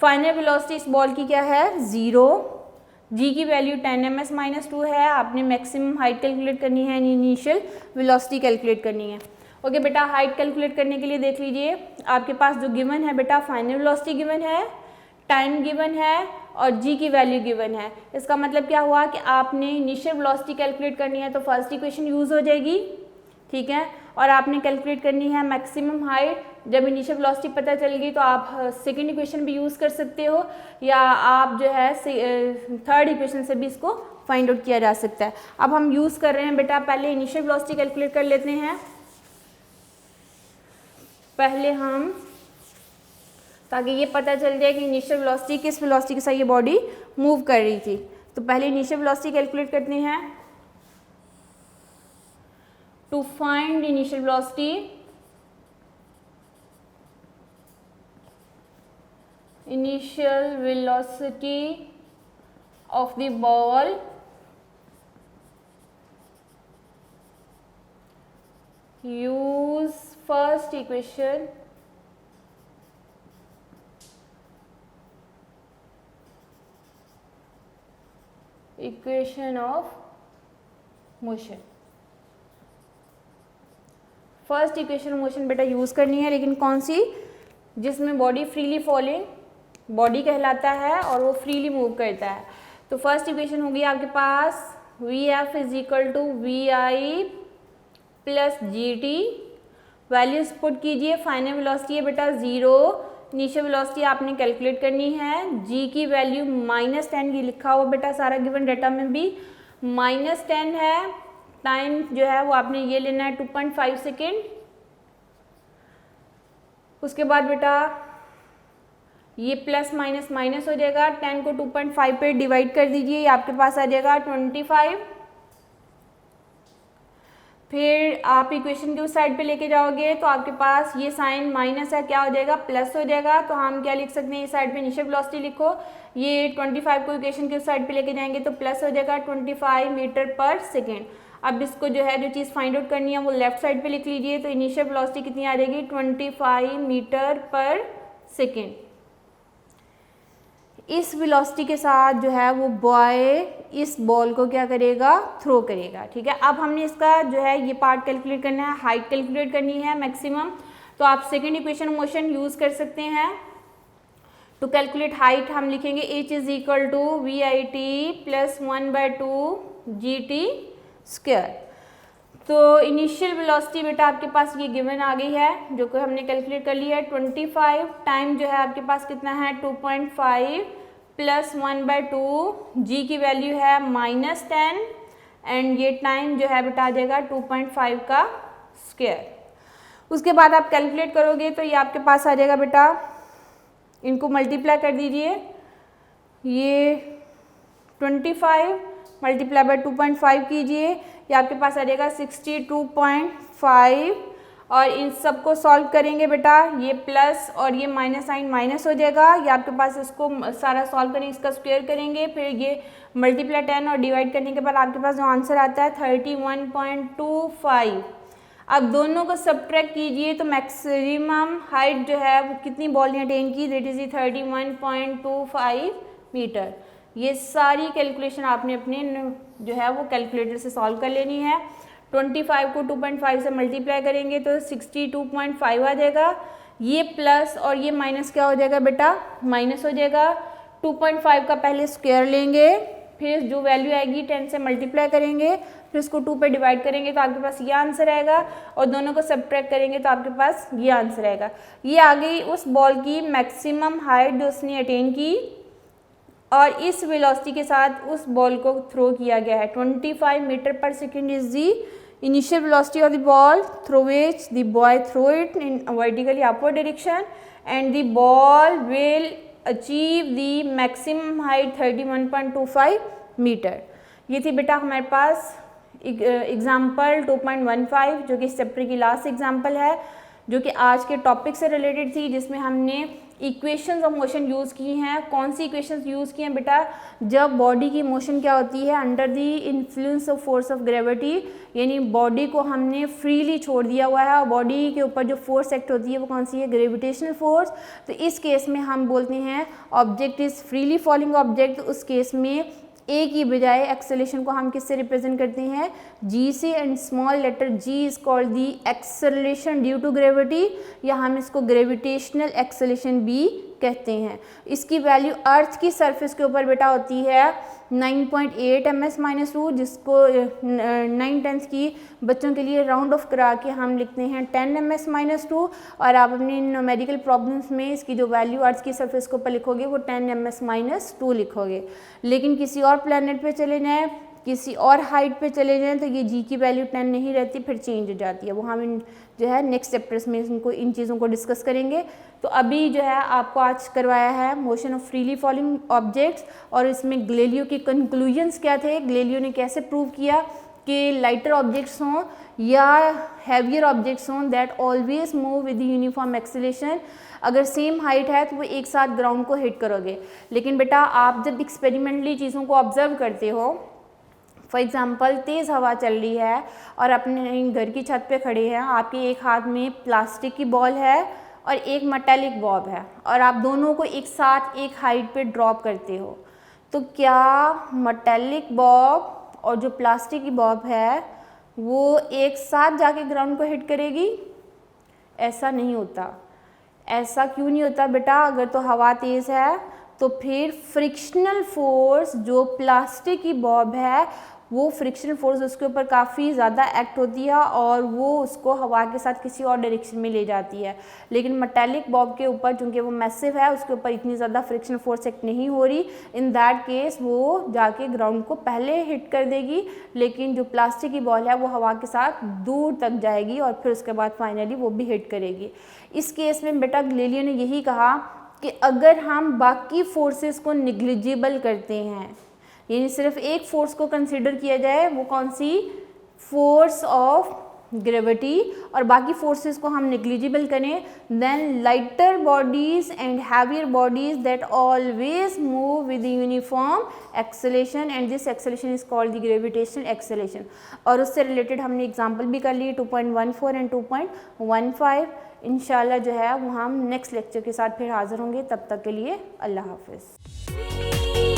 फाइनल वेलोसिटी इस बॉल की क्या है, 0। g की वैल्यू 10 ms -2 है। आपने मैक्सिमम हाइट कैलकुलेट करनी है, इनिशियल वेलोसिटी कैलकुलेट करनी है। ओके बेटा, हाइट कैलकुलेट करने के लिए देख लीजिए, आपके पास जो गिवन है बेटा, फाइनल वेलोसिटी गिवन है, टाइम गिवन है और g की वैल्यू गिवन है। इसका मतलब क्या हुआ कि आपने इनिशियल वेलोसिटी कैलकुलेट करनी है तो फर्स्ट इक्वेशन यूज हो जाएगी। ठीक है, और आपने कैलकुलेट करनी है मैक्सिमम हाइट। जब इनिशियल वेलोसिटी पता चल गई तो आप सेकेंड इक्वेशन भी यूज़ कर सकते हो, या आप जो है थर्ड इक्वेशन से भी इसको फाइंड आउट किया जा सकता है। अब हम यूज़ कर रहे हैं बेटा, पहले इनिशियल वेलोसिटी कैलकुलेट कर लेते हैं। पहले हम, ताकि ये पता चल जाए कि इनिशियल वेलोसिटी किस वेलोसिटी के साथ ये बॉडी मूव कर रही थी, तो पहले इनिशियल वेलोसिटी कैलकुलेट करते हैं। To find initial velocity, initial velocity of the ball use first equation equation of motion. First equation of motion बेटा यूज करनी है, लेकिन कौन सी, जिसमें बॉडी फ्रीली फॉलिंग बॉडी कहलाता है और वो फ्रीली मूव करता है। तो फर्स्ट इक्वेशन होगी आपके पास V F is equal to V I plus G T values put कीजिए। फाइनल वेलोसिटी है बेटा 0, इनिशियल वेलोसिटी आपने कैलकुलेट करनी है। जी की वैल्यू -10 ये लिखा हुआ बेटा सारा गिवन डाटा में भी -10 है। टाइम जो है वो आपने ये लेना है 2.5 सेकेंड। उसके बाद बेटा ये प्लस माइनस माइनस हो जाएगा, 10 को 2.5 पे डिवाइड कर दीजिए, ये आपके पास आ जाएगा 25। फिर आप इक्वेशन के उस साइड पे लेके जाओगे तो आपके पास ये साइन माइनस है, क्या हो जाएगा प्लस हो जाएगा। तो हम क्या लिख सकते हैं, इस साइड पे इनिशियल वेलोसिटी लिखो, ये 25 को इक्वेशन के उस साइड पे लेके जाएंगे तो प्लस हो जाएगा 25 मीटर पर सेकेंड। अब इसको जो है जो चीज़ फाइंड आउट करनी है वो लेफ्ट साइड पे लिख लीजिए। तो इनिशियल वेलोसिटी कितनी आ जाएगी 25 मीटर पर सेकेंड। इस वेलोसिटी के साथ जो है वो बॉय इस बॉल को क्या करेगा, थ्रो करेगा। ठीक है, अब हमने इसका जो है ये पार्ट कैलकुलेट करना है, हाइट कैलकुलेट करनी है मैक्सिमम। तो आप सेकेंड इक्वेशन मोशन यूज कर सकते हैं। टू कैलकुलेट हाइट हम लिखेंगे h is equal to VIT plus 1/2 GT square. तो इनिशियल वेलोसिटी बेटा आपके पास ये गिवन आ गई है जो कि हमने कैलकुलेट कर लिया है 25। टाइम जो है आपके पास कितना है 2.5 प्लस 1/2, जी की वैल्यू है -10 एंड ये टाइम जो है बेटा आ जाएगा 2.5 का स्क्वायर। उसके बाद आप कैलकुलेट करोगे तो ये आपके पास आ जाएगा बेटा, इनको मल्टीप्लाई कर दीजिए, ये 25 मल्टीप्लाई बाय 2.5 कीजिए, ये आपके पास आ जाएगा 62.5 और इन सबको सॉल्व करेंगे बेटा, ये प्लस और ये माइनस साइन माइनस हो जाएगा। ये आपके पास इसको सारा सॉल्व करेंगे, इसका स्क्वायर करेंगे, फिर ये मल्टीप्लाई 10 और डिवाइड करने के बाद आपके पास जो आंसर आता है 31.25। अब दोनों को सब्ट्रैक्ट कीजिए तो मैक्सिमम हाइट जो है वो कितनी बॉल ने अटेन की, दैट इज 31.25 मीटर। ये सारी कैलकुलेशन आपने अपने जो है वो कैलकुलेटर से सॉल्व कर लेनी है। 25 को 2.5 से मल्टीप्लाई करेंगे तो 62.5 आ जाएगा। ये प्लस और ये माइनस क्या हो जाएगा बेटा, माइनस हो जाएगा। 2.5 का पहले स्क्वायर लेंगे, फिर जो वैल्यू आएगी 10 से मल्टीप्लाई करेंगे, फिर इसको 2 पे डिवाइड करेंगे तो आपके पास ये आंसर आएगा और दोनों को सब्ट्रैक्ट करेंगे तो आपके पास ये आंसर आएगा। ये आ गई उस बॉल की मैक्सिमम हाइट जो उसने अटेन की और इस वेलोसिटी के साथ उस बॉल को थ्रो किया गया है। 25 मीटर पर second is the initial velocity of the ball through which the boy throw it in vertically upward direction and the ball will achieve the maximum height 31.25 metre. ये थी बेटा हमारे पास एग्जाम्पल 2.15 जो कि इस चैप्टर की लास्ट एग्जाम्पल है, जो कि आज के टॉपिक से रिलेटेड थी, जिसमें हमने इक्वेशंस ऑफ मोशन यूज़ की हैं। कौन सी इक्वेशंस यूज़ की हैं बेटा, जब बॉडी की मोशन क्या होती है under the influence of force of gravity, यानी बॉडी को हमने फ्रीली छोड़ दिया हुआ है और बॉडी के ऊपर जो फोर्स एक्ट होती है वो कौन सी है, ग्रेविटेशनल फोर्स। तो इस केस में हम बोलते हैं object is freely falling object. उस केस में ए की बजाय एक्सेलेरेशन को हम किससे रिप्रेजेंट करते हैं, जी से, and small letter G is called the acceleration due to gravity, या हम इसको ग्रेविटेशनल एक्सेलरेशन भी कहते हैं। इसकी वैल्यू अर्थ की सरफेस के ऊपर बेटा होती है 9.8 ms-2, जिसको 9/10 की बच्चों के लिए राउंड ऑफ करा के हम लिखते हैं 10 ms-2, और आप अपनी न्यूमेरिकल प्रॉब्लम्स में इसकी जो वैल्यू अर्थ की सरफेस के ऊपर लिखोगे वो 10 ms-2 लिखोगे। लेकिन किसी और प्लैनेट पे चले जाएँ, किसी और हाइट पे चले जाएं तो ये जी की वैल्यू 10 नहीं रहती, फिर चेंज हो जाती है। वो हम जो है नेक्स्ट चैप्टर्स में इन चीज़ों को डिस्कस करेंगे। तो अभी जो है आपको आज करवाया है motion of freely falling objects, और इसमें ग्लेलियो के कंक्लूजन्स क्या थे, ग्लेलियो ने कैसे प्रूव किया कि लाइटर ऑब्जेक्ट्स हों या हैवियर ऑब्जेक्ट्स हों that always move with uniform acceleration, अगर सेम हाइट है तो वो एक साथ ग्राउंड को हिट करोगे। लेकिन बेटा आप जब एक्सपेरिमेंटली चीज़ों को ऑब्जर्व करते हो, फॉर एग्ज़ाम्पल तेज़ हवा चल रही है और अपने घर की छत पे खड़े हैं, आपके एक हाथ में प्लास्टिक की बॉल है और एक मेटालिक बॉब है, और आप दोनों को एक साथ एक हाइट पे ड्रॉप करते हो, तो क्या मेटालिक बॉब और जो प्लास्टिक की बॉब है वो एक साथ जाके ग्राउंड को हिट करेगी? ऐसा नहीं होता। ऐसा क्यों नहीं होता बेटा? अगर तो हवा तेज़ है तो फिर फ्रिक्शनल फोर्स जो प्लास्टिक की बॉब है वो फ्रिक्शनल फोर्स उसके ऊपर काफ़ी ज़्यादा एक्ट होती है और वो उसको हवा के साथ किसी और डायरेक्शन में ले जाती है। लेकिन मेटेलिक बॉब के ऊपर चूँकि वो मैसिव है, उसके ऊपर इतनी ज़्यादा फ्रिक्शनल फोर्स एक्ट नहीं हो रही। इन दैट केस वो जाके ग्राउंड को पहले हिट कर देगी, लेकिन जो प्लास्टिक की बॉल है वो हवा के साथ दूर तक जाएगी और फिर उसके बाद फाइनली वो भी हिट करेगी। इस केस में बेटा गैलीलियो ने यही कहा कि अगर हम बाकी फोर्सेस को निग्लिजिबल करते हैं, यानी सिर्फ एक फोर्स को कंसिडर किया जाए, वो कौन सी, फोर्स ऑफ ग्रेविटी, और बाकी फोर्सेस को हम निग्लिजिबल करें, then lighter bodies and heavier bodies that always move with uniform acceleration and this acceleration is called the gravitational acceleration. और उससे रिलेटेड हमने एग्जांपल भी कर लिए 2.14 एंड 2.15। इंशाल्लाह जो है वो हम नेक्स्ट लेक्चर के साथ फिर हाजिर होंगे। तब तक के लिए अल्लाह हाफिज़।